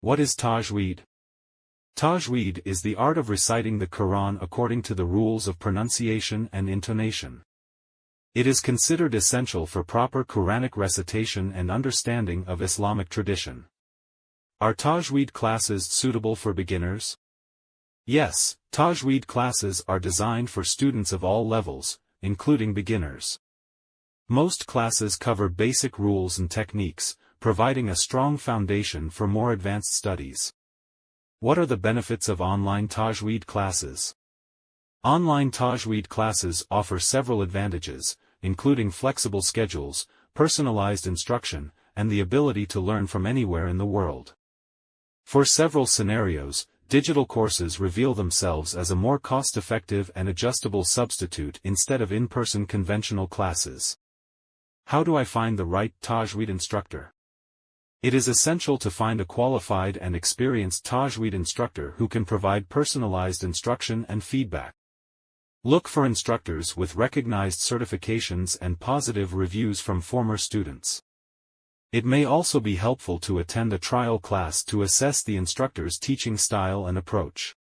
What is Tajweed? Tajweed is the art of reciting the Quran according to the rules of pronunciation and intonation. It is considered essential for proper Quranic recitation and understanding of Islamic tradition. Are Tajweed classes suitable for beginners? Yes, Tajweed classes are designed for students of all levels, including beginners. Most classes cover basic rules and techniques, providing a strong foundation for more advanced studies. What are the benefits of online Tajweed classes? Online Tajweed classes offer several advantages, including flexible schedules, personalized instruction, and the ability to learn from anywhere in the world. For several scenarios, digital courses reveal themselves as a more cost-effective and adjustable substitute instead of in-person conventional classes. How do I find the right Tajweed instructor? It is essential to find a qualified and experienced Tajweed instructor who can provide personalized instruction and feedback. Look for instructors with recognized certifications and positive reviews from former students. It may also be helpful to attend a trial class to assess the instructor's teaching style and approach.